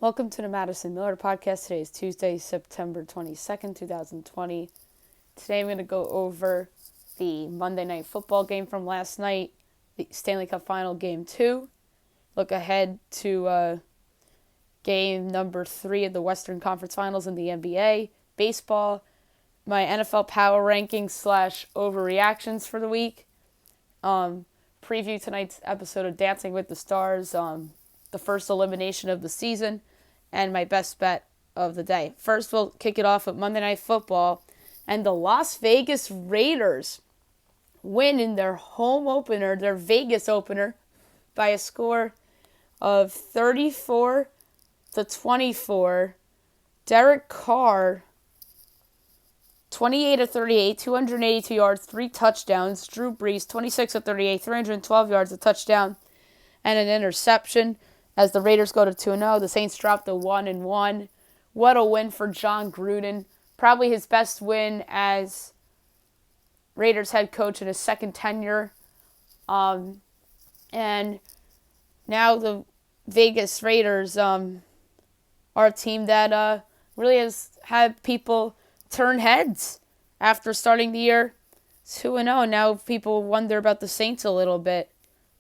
Welcome to the Madison Miller Podcast. Today is Tuesday, September 22nd, 2020. Today I'm going to go over the Monday Night Football game from last night, the Stanley Cup Final Game 2. Look ahead to game number 3 of the Western Conference Finals in the NBA. Baseball, my NFL power rankings / overreactions for the week. Preview tonight's episode of Dancing with the Stars, the first elimination of the season, and my best bet of the day. First, we'll kick it off with Monday Night Football, and the Las Vegas Raiders win in their home opener, their Vegas opener, by a score of 34-24. Derek Carr, 28 of 38, 282 yards, 3 touchdowns. Drew Brees, 26 of 38, 312 yards, a touchdown, and an interception. As the Raiders go to 2-0, the Saints drop to 1-1. What a win for John Gruden. Probably his best win as Raiders head coach in his second tenure. And now the Vegas Raiders are a team that really has had people turn heads after starting the year 2-0. Now people wonder about the Saints a little bit,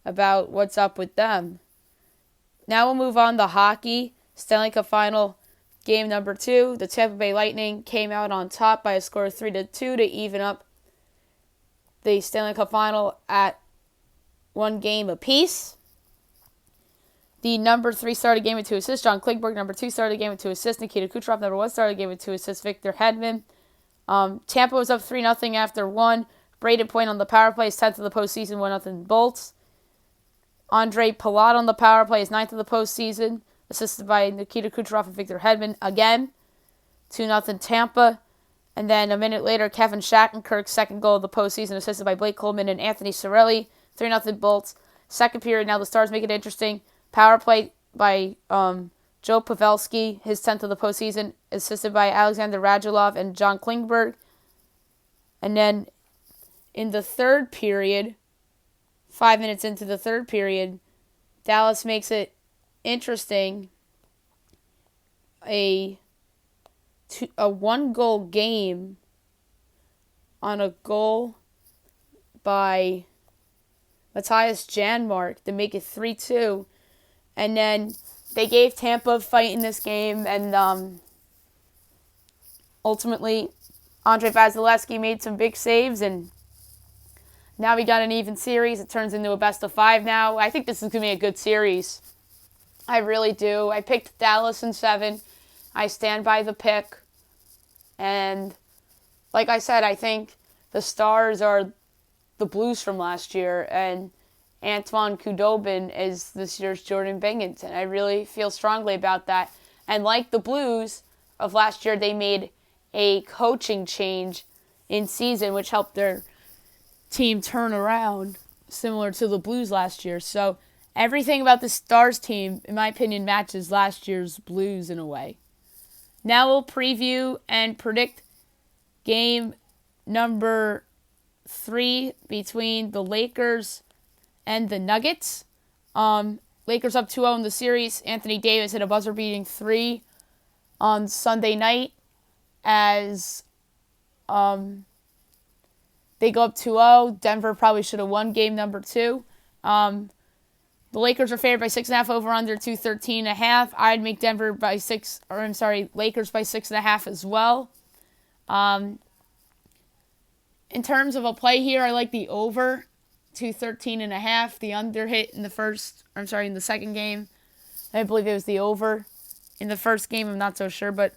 about what's up with them. Now we'll move on to hockey. Stanley Cup Final Game number 2. The Tampa Bay Lightning came out on top by a score of 3-2 to even up the Stanley Cup Final at 1 game apiece. The number 3 started the game with 2 assists. John Klingberg, number 2, started the game with 2 assists. Nikita Kucherov, number 1, started the game with 2 assists. Victor Hedman. Tampa was up 3-0 after 1. Braden Point on the power play is 10th of the postseason, 1-0 Bolts. Andre Palat on the power play is 9th of the postseason, assisted by Nikita Kucherov and Victor Hedman again. 2-0 Tampa. And then a minute later, Kevin Shattenkirk's second goal of the postseason, assisted by Blake Coleman and Anthony Cirelli. 3-0 Bolts. Second period, now the Stars make it interesting. Power play by Joe Pavelski, his 10th of the postseason, assisted by Alexander Radulov and John Klingberg. And then in the third period, 5 minutes into the third period, Dallas makes it interesting. A 1-goal game on a goal by Matthias Janmark to make it 3-2. And then they gave Tampa a fight in this game, and ultimately Andre Vasilevsky made some big saves, and now we got an even series. It turns into a best-of-5 now. I think this is going to be a good series. I really do. I picked Dallas in 7. I stand by the pick. And like I said, I think the Stars are the Blues from last year, and Antoine Khudobin is this year's Jordan Binghamton. I really feel strongly about that. And like the Blues of last year, they made a coaching change in season, which helped their team turn around, similar to the Blues last year. So everything about the Stars team, in my opinion, matches last year's Blues in a way. Now we'll preview and predict game number 3 between the Lakers and the Nuggets. Lakers up 2-0 in the series. Anthony Davis hit a buzzer-beating 3 on Sunday night as they go up 2-0. Denver probably should have won game number 2. The Lakers are favored by 6.5 over under 213.5. I'd make Lakers by 6.5 as well. In terms of a play here, I like the over 213.5. The under hit in the second game. I believe it was the over in the first game. I'm not so sure, but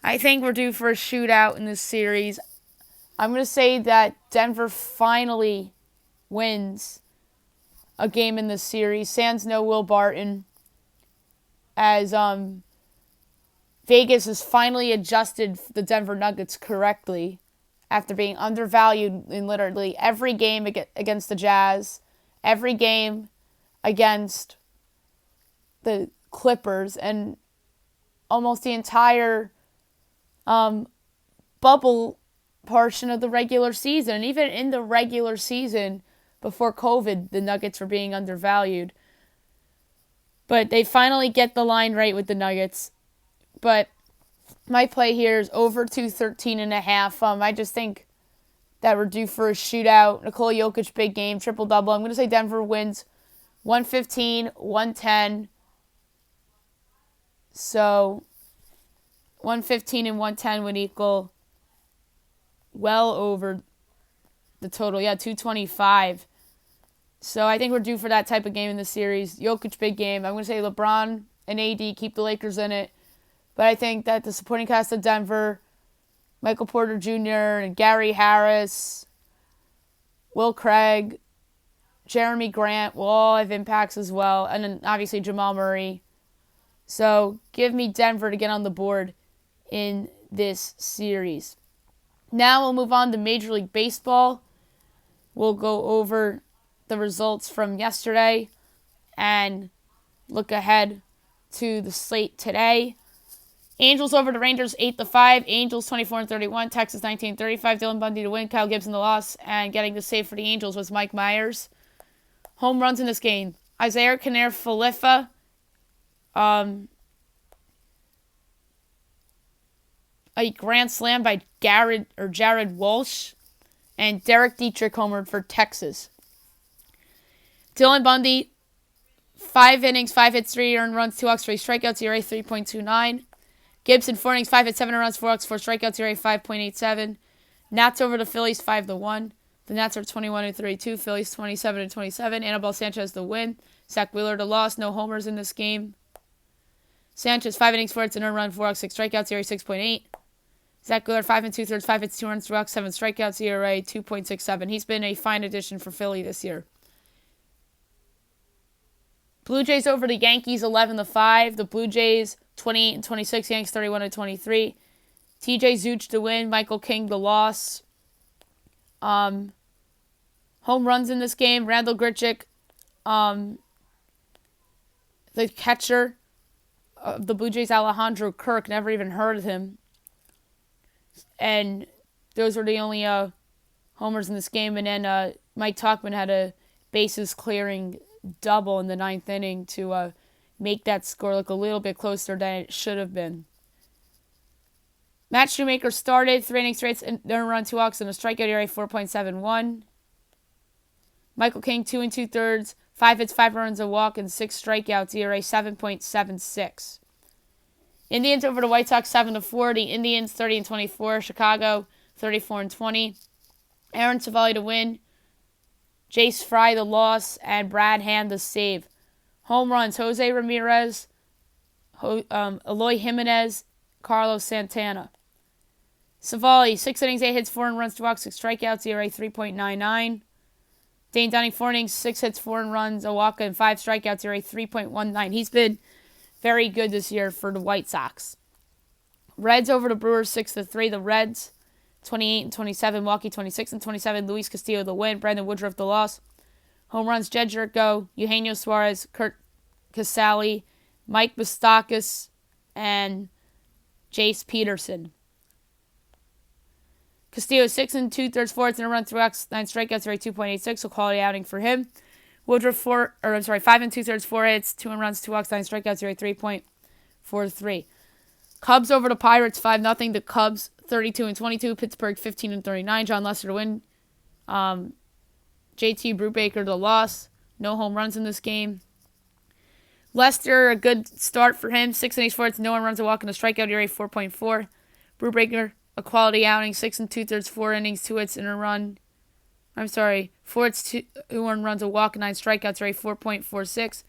I think we're due for a shootout in this series. I'm going to say that Denver finally wins a game in this series. Sans no Will Barton, as Vegas has finally adjusted the Denver Nuggets correctly after being undervalued in literally every game against the Jazz, every game against the Clippers, and almost the entire bubble portion of the regular season. And even in the regular season, before COVID, the Nuggets were being undervalued. But they finally get the line right with the Nuggets. But my play here is over 213.5. I just think that we're due for a shootout. Nikola Jokic, big game, triple-double. I'm going to say Denver wins 115, 110. So 115 and 110 would equal well over the total. Yeah, 225. So I think we're due for that type of game in the series. Jokic, big game. I'm going to say LeBron and AD keep the Lakers in it. But I think that the supporting cast of Denver, Michael Porter Jr., and Gary Harris, Will Craig, Jeremy Grant will all have impacts as well. And then obviously Jamal Murray. So give me Denver to get on the board in this series. Now we'll move on to Major League Baseball. We'll go over the results from yesterday and look ahead to the slate today. Angels over the Rangers 8-5. Angels 24-31. Texas 19-35. Dylan Bundy to win. Kyle Gibson the loss. And getting the save for the Angels was Mike Myers. Home runs in this game. Isaiah Kiner-Falefa. A grand slam by Jared Walsh. And Derek Dietrich homered for Texas. Dylan Bundy, 5 innings, 5 hits, 3 earned runs, 2 walks, 3 strikeouts, ERA 3.29. Gibson, 4 innings, 5 hits, 7 earned runs, 4 walks, 4 strikeouts, ERA 5.87. Nats over the Phillies 5-1. The Nats are 21-32. Phillies 27-27. Anibal Sanchez the win. Zach Wheeler the loss. No homers in this game. Sanchez 5 innings, 4 hits, an earned run, 4 walks, 6 strikeouts, ERA 6.8. Zach Wheeler 5 2/3, 5 hits, 2 runs, 2 walks, 7 strikeouts, ERA 2.67. He's been a fine addition for Philly this year. Blue Jays over the Yankees 11-5. The Blue Jays 28-26. Yankees 31-23. TJ Zuch the win. Michael King the loss. Home runs in this game. Randall Grichuk, the catcher of the Blue Jays, Alejandro Kirk, never even heard of him. And those were the only homers in this game. And then Mike Tauchman had a bases clearing double in the 9th inning to make that score look a little bit closer than it should have been. Matt Shoemaker started 3 innings, 3 hits, an earned run, 2 walks, and a strikeout ERA 4.71. Michael King 2 2/3, 5 hits, 5 runs, a walk, and 6 strikeouts, ERA 7.76. Indians over the White Sox 7-4. The Indians 30-24. Chicago 34-20. Aaron Savali to win. Jace Fry the loss, and Brad Hand the save. Home runs: Jose Ramirez, Eloy Jimenez, Carlos Santana. Savali 6 innings, 8 hits, 4 earned runs, 2 walks, 6 strikeouts, ERA 3.99. Dane Dunning 4 innings, 6 hits, 4 earned runs, a walk, and 5 strikeouts, ERA 3.19. He's been very good this year for the White Sox. Reds over the Brewers 6-3. The Reds 28-27. Milwaukee 26-27. Luis Castillo the win. Brandon Woodruff the loss. Home runs: Jed Jerko, Eugenio Suarez, Kurt Casale, Mike Moustakas, and Jace Peterson. Castillo 6 2/3, 4 hits, and a run, 3 walks, 9 strikeouts, ERA 2.86. So quality outing for him. Woodruff 5 2/3, 4 hits, 2 runs, 2 walks, 9 strikeouts, ERA 3.43. Cubs over the Pirates 5-0. The Cubs 32-22. Pittsburgh 15-39. John Lester to win. JT Brubaker the loss. No home runs in this game. Lester, a good start for him. 6 innings, 4 hits, no one runs, a walk, and a strikeout, ERA 4.4. Brubaker, a quality outing. 6 2/3, 4 innings, 2 hits, and a run. 4 hits, 2 earned runs, a walk, and 9 strikeouts, ERA 4.46.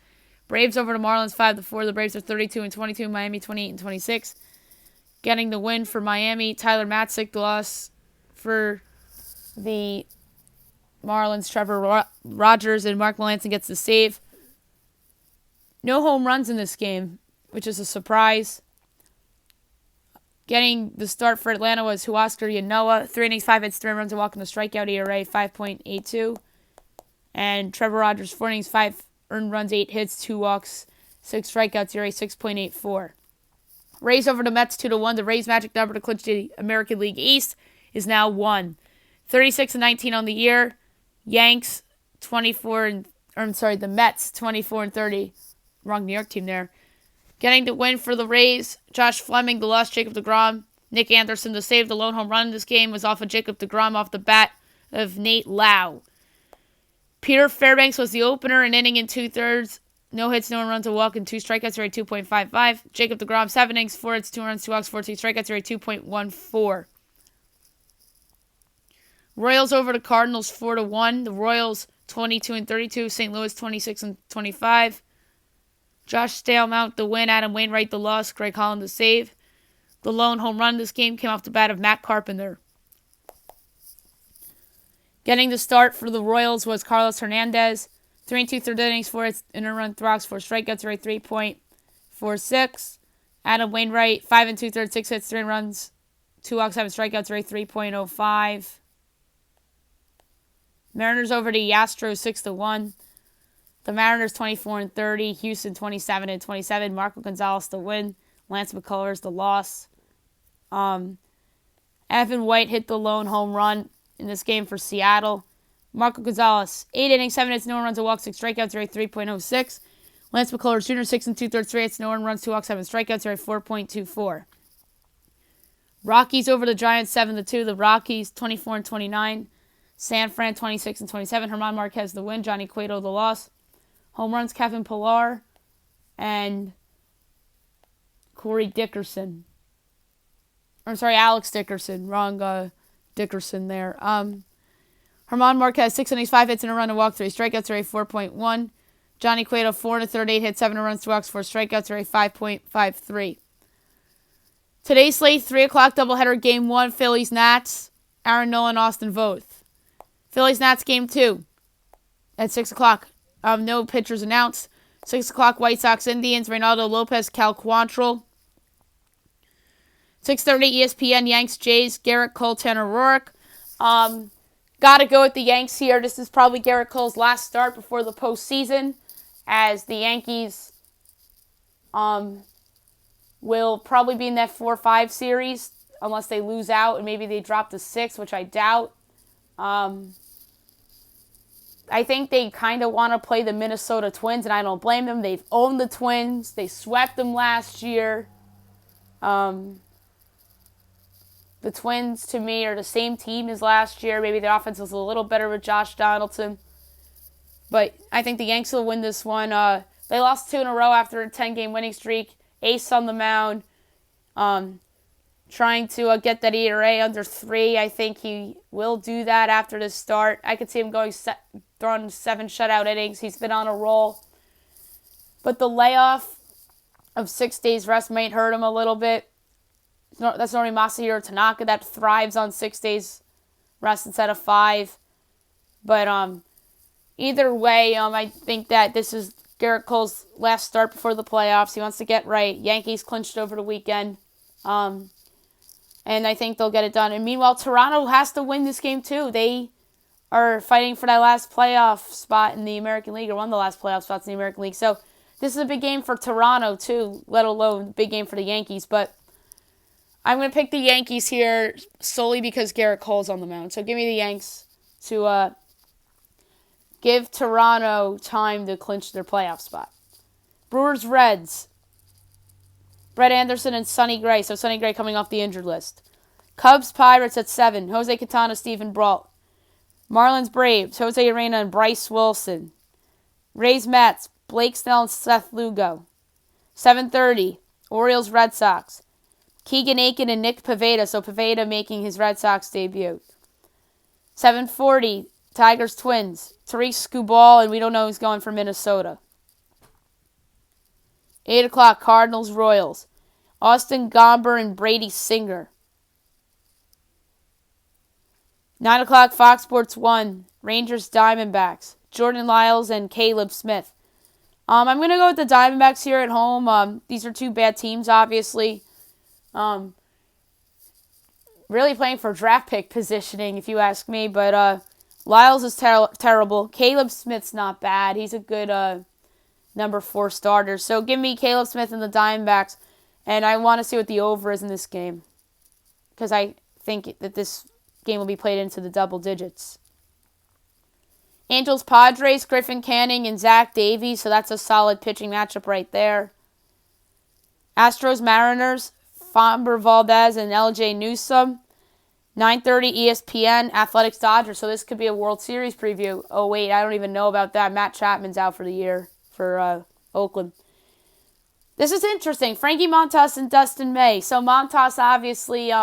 Braves over the Marlins 5-4. The Braves are 32-22. Miami 28-26. Getting the win for Miami. Tyler Matzik the loss for the Marlins. Trevor Rogers and Mark Melancon gets the save. No home runs in this game, which is a surprise. Getting the start for Atlanta was Huascar Yanoa. 3 innings, 5 hits, 3 runs, a walk, and a strikeout, ERA 5.82. And Trevor Rogers, 4 innings, 5 earned runs, 8 hits, 2 walks, 6 strikeouts, ERA 6.84. Rays over the Mets 2-1. The Rays' magic number to clinch the American League East is now 1. 36-19 on the year. The Mets 24-30 wrong New York team there. Getting the win for the Rays, Josh Fleming, the loss, Jacob deGrom. Nick Anderson, the save. The lone home run in this game was off of Jacob deGrom off the bat of Nate Lau. Peter Fairbanks was the opener, an inning and 2/3. No hits, no runs, a walk, and 2 strikeouts, rate 2.55. Jacob deGrom, 7 innings, 4 hits, 2 runs, 2 walks, 14 strikeouts, rate 2.14. Royals over the Cardinals 4-1. The Royals 22-32. St. Louis 26-25. Josh Stalmount the win. Adam Wainwright the loss. Greg Holland the save. The lone home run in this game came off the bat of Matt Carpenter. Getting the start for the Royals was Carlos Hernandez. 3 2/3 innings, 4 hits, inner run, 3 walks, 4 strikeouts, rate 3.46. Adam Wainwright, 5 2/3, 6 hits, 3 runs, 2 walks, 7 strikeouts, rate 3.05. Mariners over the Astros 6-1. The Mariners 24-30. Houston 27-27. Marco Gonzalez the win. Lance McCullers the loss. Evan White hit the lone home run in this game for Seattle. Marco Gonzalez, 8 innings, 7 hits, no runs, a walk, 6 strikeouts, rate 3.06. Lance McCullers Jr., 6 2/3, 3 hits, no runs, 2 walks, 7 strikeouts, rate 4.24. Rockies over the Giants 7-2. The Rockies 24-29. San Fran 26-27. German Marquez the win. Johnny Cueto the loss. Home runs Kevin Pillar and Corey Dickerson. Alex Dickerson. Wrong Dickerson there. German Marquez, 6 innings, 5 hits, and a run, a walk, 3 strikeouts, rate 4.1. Johnny Cueto, 4 1/3, 8 hits, 7 runs, 2 walks, 4 strikeouts, rate 5.53. Today's slate, 3 o'clock doubleheader, Game 1, Phillies-Nats. Aaron Nola and Austin Voth. Phillies-Nats Game 2 at 6 o'clock. No pitchers announced. 6 o'clock, White Sox-Indians. Reynaldo Lopez, Cal Quantrill. 6:30, ESPN, Yanks-Jays. Garrett Cole, Tanner Roark. Got to go with the Yanks here. This is probably Garrett Cole's last start before the postseason, as the Yankees will probably be in that 4-5 series unless they lose out and maybe they drop to 6, which I doubt. I think they kind of want to play the Minnesota Twins, and I don't blame them. They've owned the Twins. They swept them last year. The Twins, to me, are the same team as last year. Maybe the offense is a little better with Josh Donaldson. But I think the Yanks will win this one. They lost 2 in a row after a 10-game winning streak. Ace on the mound. Trying to get that ERA under 3. I think he will do that after this start. I could see him throwing 7 shutout innings. He's been on a roll. But the layoff of 6 days rest might hurt him a little bit. That's normally Masahiro Tanaka that thrives on 6 days rest instead of 5. But either way, I think that this is Garrett Cole's last start before the playoffs. He wants to get right. Yankees clinched over the weekend. And I think they'll get it done. And meanwhile, Toronto has to win this game too. They are fighting for that last playoff spot in the American League, or one of the last playoff spots in the American League. So this is a big game for Toronto too, let alone a big game for the Yankees. But I'm going to pick the Yankees here solely because Garrett Cole's on the mound. So give me the Yanks to give Toronto time to clinch their playoff spot. Brewers-Reds. Brett Anderson and Sonny Gray. So Sonny Gray coming off the injured list. Cubs-Pirates at 7. Jose Quintana, Stephen Brault. Marlins-Braves. Jose Urena and Bryce Wilson. Rays-Mets. Blake Snell and Seth Lugo. 7:30. Orioles-Red Sox. Keegan Aiken and Nick Pivetta, so Pivetta making his Red Sox debut. 7:40, Tigers Twins. Tariq Skubal, and we don't know who's going for Minnesota. 8 o'clock, Cardinals Royals. Austin Gomber and Brady Singer. 9 o'clock, Fox Sports 1. Rangers Diamondbacks. Jordan Lyles and Caleb Smith. I'm going to go with the Diamondbacks here at home. These are 2 bad teams, obviously. Really playing for draft pick positioning, if you ask me. But Lyles is terrible. Caleb Smith's not bad. He's a good number 4 starter. So give me Caleb Smith and the Diamondbacks. And I want to see what the over is in this game, because I think that this game will be played into the double digits. Angels Padres, Griffin Canning and Zach Davies, so that's a solid pitching matchup right there. Astros Mariners, Framber Valdez and LJ Newsome. 9:30 ESPN, Athletics Dodgers, so this could be a World Series preview. Oh wait, I don't even know about that. Matt Chapman's out for the year for Oakland. This is interesting. Frankie Montas and Dustin May. So Montas obviously,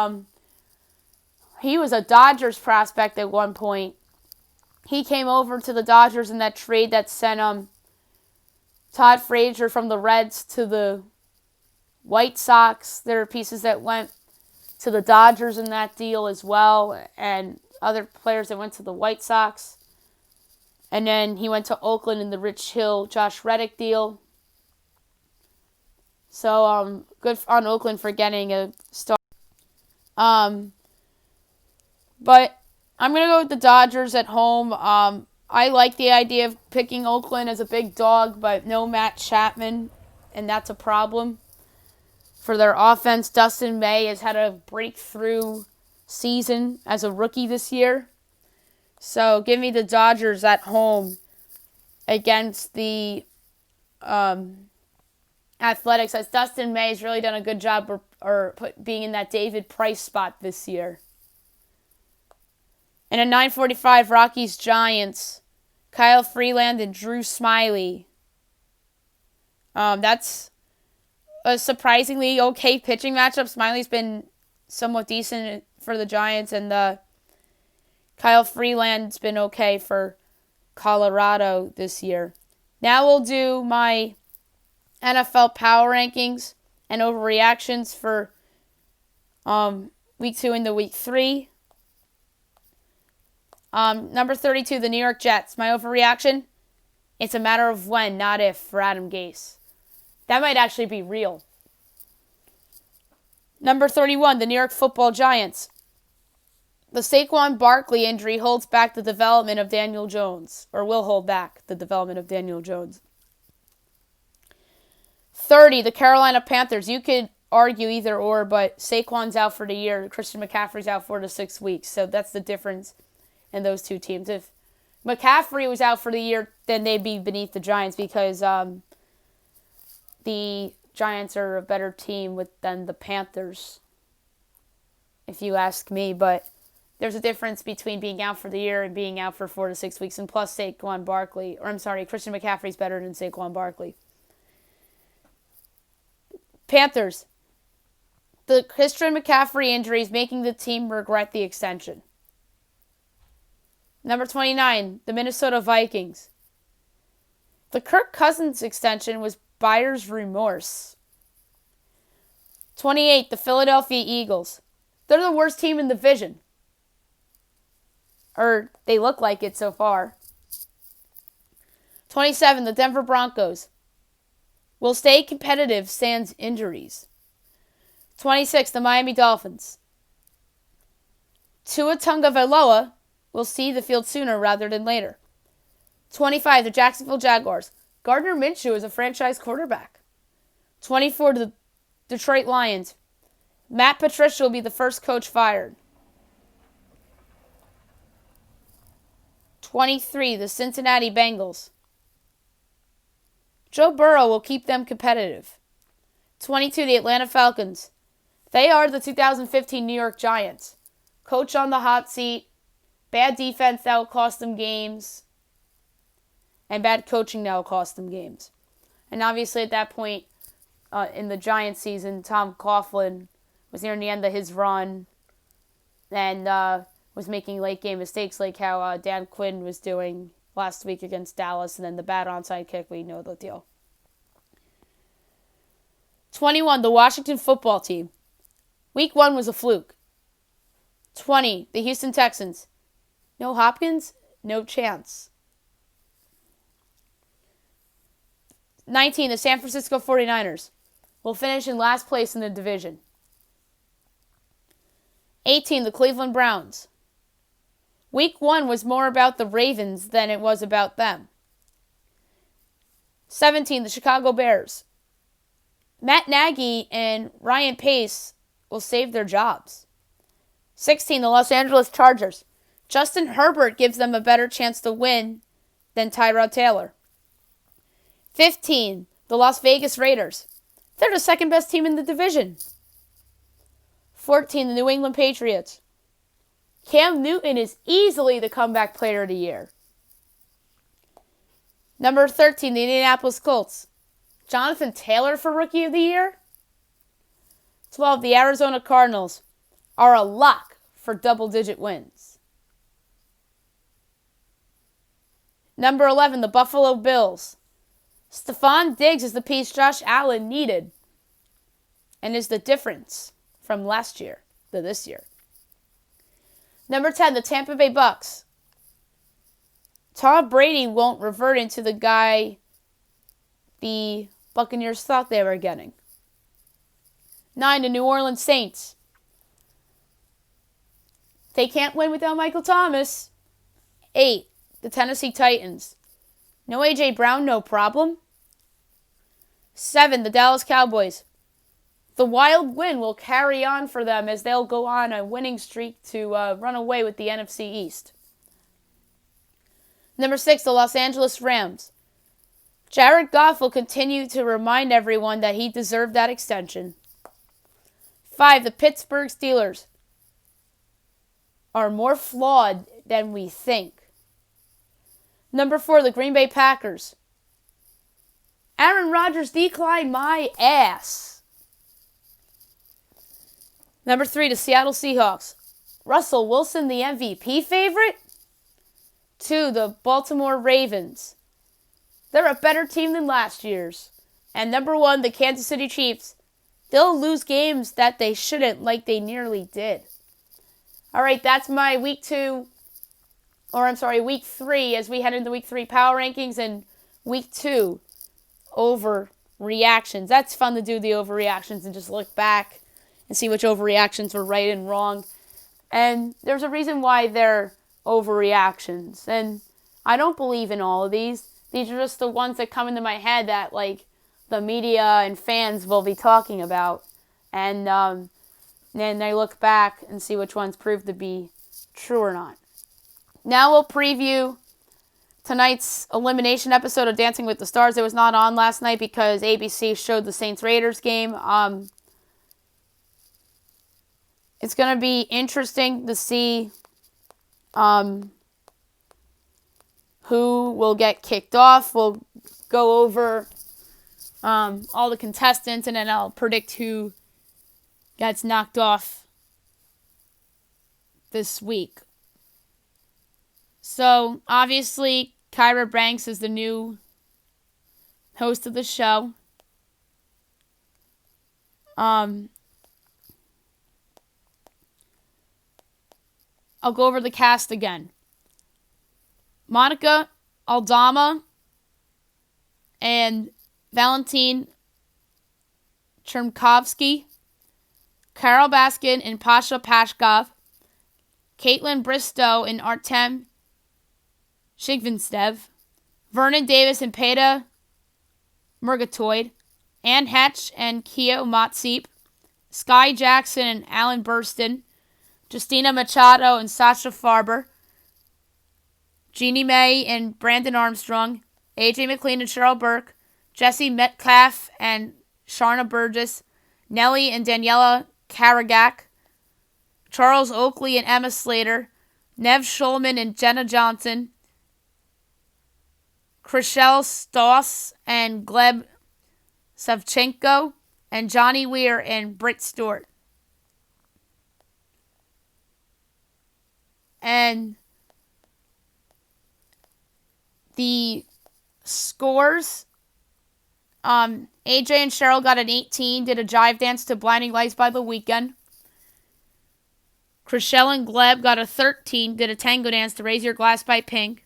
he was a Dodgers prospect at one point. He came over to the Dodgers in that trade that sent Todd Frazier from the Reds to the White Sox. There are pieces that went to the Dodgers in that deal as well, and other players that went to the White Sox. And then he went to Oakland in the Rich Hill, Josh Reddick deal. So good on Oakland for getting a start. But I'm going to go with the Dodgers at home. I like the idea of picking Oakland as a big dog, but no Matt Chapman, and that's a problem for their offense. Dustin May has had a breakthrough season as a rookie this year. So give me the Dodgers at home against the Athletics, as Dustin May has really done a good job being in that David Price spot this year. And at 9:45, Rockies Giants, Kyle Freeland and Drew Smyly. That's a surprisingly okay pitching matchup. Smiley's been somewhat decent for the Giants, and Kyle Freeland's been okay for Colorado this year. Now we'll do my NFL power rankings and overreactions for week 2 into week 3. Number 32, the New York Jets. My overreaction, it's a matter of when, not if, for Adam Gase. That might actually be real. Number 31, the New York Football Giants. The Saquon Barkley injury holds back the development of Daniel Jones, or will hold back the development of Daniel Jones. 30, the Carolina Panthers. You could argue either or, but Saquon's out for the year. Christian McCaffrey's out 4 to 6 weeks, so that's the difference in those two teams. If McCaffrey was out for the year, then they'd be beneath the Giants because the Giants are a better team than the Panthers, if you ask me. But there's a difference between being out for the year and being out for 4 to 6 weeks. And plus Christian McCaffrey's better than Saquon Barkley. Panthers. The Christian McCaffrey injury is making the team regret the extension. Number 29, the Minnesota Vikings. The Kirk Cousins extension was buyer's remorse. 28, the Philadelphia Eagles. They're the worst team in the division. Or they look like it so far. 27, the Denver Broncos. Will stay competitive sans injuries. 26, the Miami Dolphins. Tua Tagovailoa will see the field sooner rather than later. 25, the Jacksonville Jaguars. Gardner Minshew is a franchise quarterback. 24, the Detroit Lions. Matt Patricia will be the first coach fired. 23, the Cincinnati Bengals. Joe Burrow will keep them competitive. 22, the Atlanta Falcons. They are the 2015 New York Giants. Coach on the hot seat. Bad defense that will cost them games. And bad coaching that will cost them games. And obviously at that point in the Giants season, Tom Coughlin was nearing the end of his run and was making late game mistakes like how Dan Quinn was doing last week against Dallas, and then the bad onside kick, we know the deal. 21, the Washington football team. Week 1 was a fluke. 20, the Houston Texans. No Hopkins, no chance. 19, the San Francisco 49ers will finish in last place in the division. 18, the Cleveland Browns. Week 1 was more about the Ravens than it was about them. 17, the Chicago Bears. Matt Nagy and Ryan Pace will save their jobs. 16, the Los Angeles Chargers. Justin Herbert gives them a better chance to win than Tyrod Taylor. 15, the Las Vegas Raiders. They're the second best team in the division. 14, the New England Patriots. Cam Newton is easily the comeback player of the year. Number 13, the Indianapolis Colts. Jonathan Taylor for Rookie of the Year. 12, the Arizona Cardinals are a lock for double-digit wins. Number 11, the Buffalo Bills. Stephon Diggs is the piece Josh Allen needed and is the difference from last year to this year. Number 10, the Tampa Bay Bucks. Tom Brady won't revert into the guy the Buccaneers thought they were getting. 9, the New Orleans Saints. They can't win without Michael Thomas. 8, the Tennessee Titans. No A.J. Brown, no problem. 7, the Dallas Cowboys. The wild win will carry on for them as they'll go on a winning streak to run away with the NFC East. Number 6, the Los Angeles Rams. Jared Goff will continue to remind everyone that he deserved that extension. 5, the Pittsburgh Steelers are more flawed than we think. Number 4, the Green Bay Packers. Aaron Rodgers declined my ass. Number 3, the Seattle Seahawks. Russell Wilson, the MVP favorite? 2, the Baltimore Ravens. They're a better team than last year's. And number 1, the Kansas City Chiefs. They'll lose games that they shouldn't, like they nearly did. All right, that's my week 3 as we head into week 3 power rankings and week 2 overreactions. That's fun to do the overreactions and just look back and see which overreactions were right and wrong. And there's a reason why they're overreactions. And I don't believe in all of these. These are just the ones that come into my head that like the media and fans will be talking about. And then I look back and see which ones prove to be true or not. Now we'll preview tonight's elimination episode of Dancing with the Stars. It was not on last night because ABC showed the Saints-Raiders game. It's going to be interesting to see who will get kicked off. We'll go over all the contestants, and then I'll predict who gets knocked off this week. So, obviously, Kyra Banks is the new host of the show. I'll go over the cast again. Monica Aldama and Valentin Chermkovsky, Carol Baskin and Pasha Pashkov, Caitlin Bristow and Artem Shigvinstev, Vernon Davis and Peta Murgatoid, Ann Hetch and Keo Matsip, Sky Jackson and Alan Burston, Justina Machado and Sasha Farber, Jeannie Mae and Brandon Armstrong, AJ McLean and Cheryl Burke, Jesse Metcalf and Sharna Burgess, Nellie and Daniela Karagak, Charles Oakley and Emma Slater, Nev Schulman and Jenna Johnson, Chriselle Stoss and Gleb Savchenko, and Johnny Weir and Britt Stewart. And the scores, AJ and Cheryl got an 18, did a jive dance to Blinding Lights by The Weeknd. Chriselle and Gleb got a 13, did a tango dance to Raise Your Glass by Pink.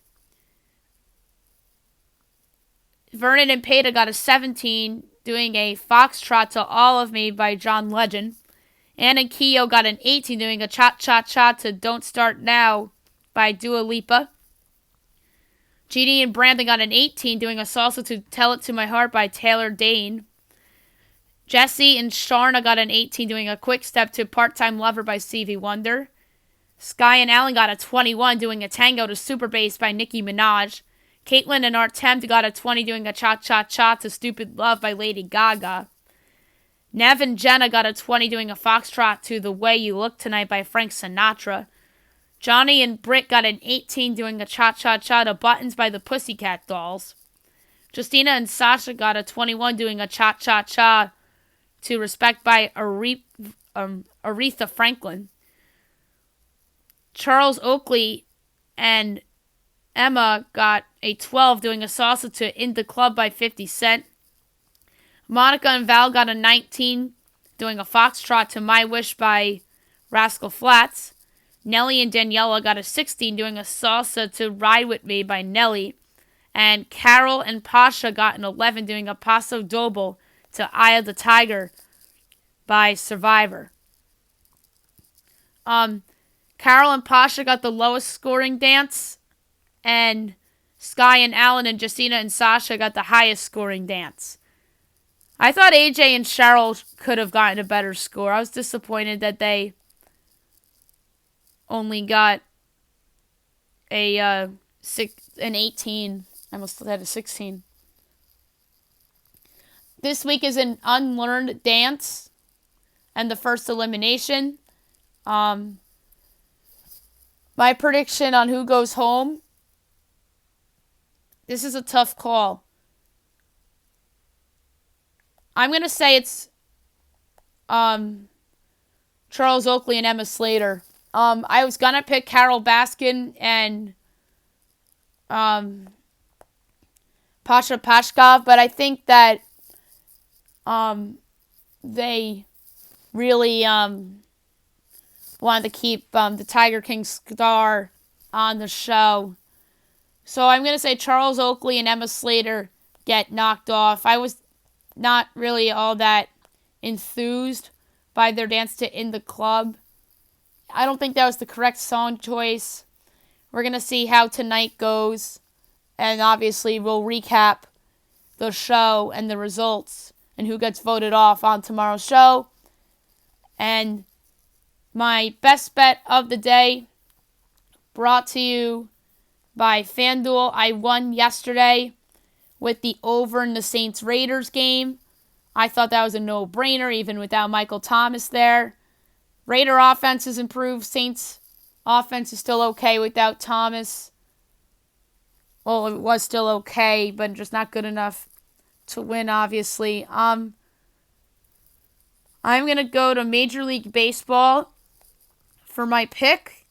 Vernon and Peta got a 17, doing a foxtrot to All of Me by John Legend. Ann and Keo got an 18, doing a cha-cha-cha to Don't Start Now by Dua Lipa. Jeannie and Brandon got an 18, doing a salsa to Tell It to My Heart by Taylor Dane. Jesse and Sharna got an 18, doing a quick step to Part-Time Lover by Stevie Wonder. Sky and Alan got a 21, doing a tango to Super Bass by Nicki Minaj. Caitlyn and Artem got a 20 doing a cha-cha-cha to Stupid Love by Lady Gaga. Nev and Jenna got a 20 doing a foxtrot to The Way You Look Tonight by Frank Sinatra. Johnny and Britt got an 18 doing a cha-cha-cha to Buttons by the Pussycat Dolls. Justina and Sasha got a 21 doing a cha-cha-cha to Respect by Aretha Franklin. Charles Oakley and Emma got a 12 doing a salsa to In the Club by 50 Cent. Monica and Val got a 19 doing a foxtrot to My Wish by Rascal Flatts. Nelly and Daniela got a 16 doing a salsa to Ride With Me by Nelly. And Carol and Pasha got an 11 doing a Paso Doble to Eye of the Tiger by Survivor. Carol and Pasha got the lowest scoring dance, and Sky and Alan and Justina and Sasha got the highest scoring dance. I thought AJ and Cheryl could have gotten a better score. I was disappointed that they only got an 18. I almost had a 16. This week is an unlearned dance and the first elimination. My prediction on who goes home. This is a tough call. I'm going to say it's Charles Oakley and Emma Slater. I was going to pick Carol Baskin and Pasha Pashkov, but I think that they really wanted to keep the Tiger King star on the show. So I'm going to say Charles Oakley and Emma Slater get knocked off. I was not really all that enthused by their dance to In the Club. I don't think that was the correct song choice. We're going to see how tonight goes. And obviously we'll recap the show and the results and who gets voted off on tomorrow's show. And my best bet of the day, brought to you by FanDuel. I won yesterday with the over in the Saints-Raiders game. I thought that was a no-brainer, even without Michael Thomas there. Raider offense has improved. Saints offense is still okay without Thomas. Well, it was still okay, but just not good enough to win, obviously. I'm going to go to Major League Baseball for my pick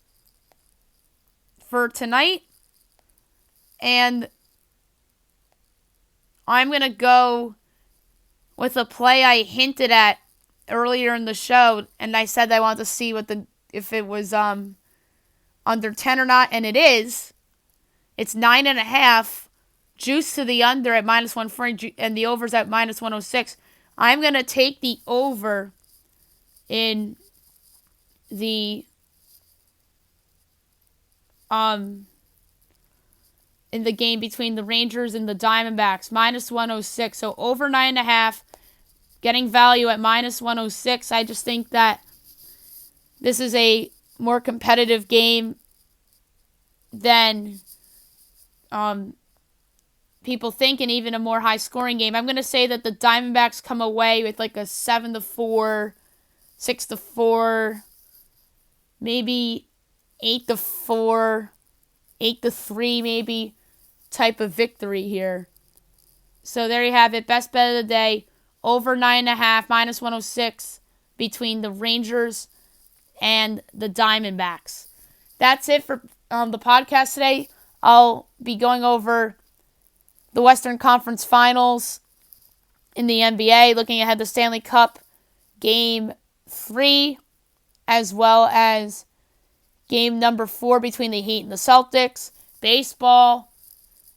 for tonight. And I'm going to go with a play I hinted at earlier in the show, and I said I wanted to see if it was under 10 or not, and it is. It's 9.5, juice to the under at -140, and the over's at -106. I'm going to take the over in the game between the Rangers and the Diamondbacks, -106. So over 9.5, getting value at -106. I just think that this is a more competitive game than people think, and even a more high-scoring game. I'm going to say that the Diamondbacks come away with like a 7-4, 6-4, maybe 8-4, 8-3 maybe type of victory here. So there you have it. Best bet of the day, over 9.5, -106 between the Rangers and the Diamondbacks. That's it for the podcast today. I'll be going over the Western Conference Finals in the NBA, looking ahead to Stanley Cup Game 3, as well as Game number 4 between the Heat and the Celtics. Baseball,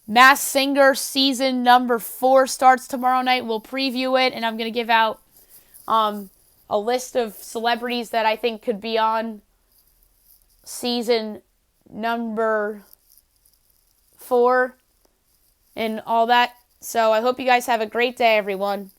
Masked Singer season number 4 starts tomorrow night. We'll preview it, and I'm going to give out a list of celebrities that I think could be on season number 4 and all that. So I hope you guys have a great day, everyone.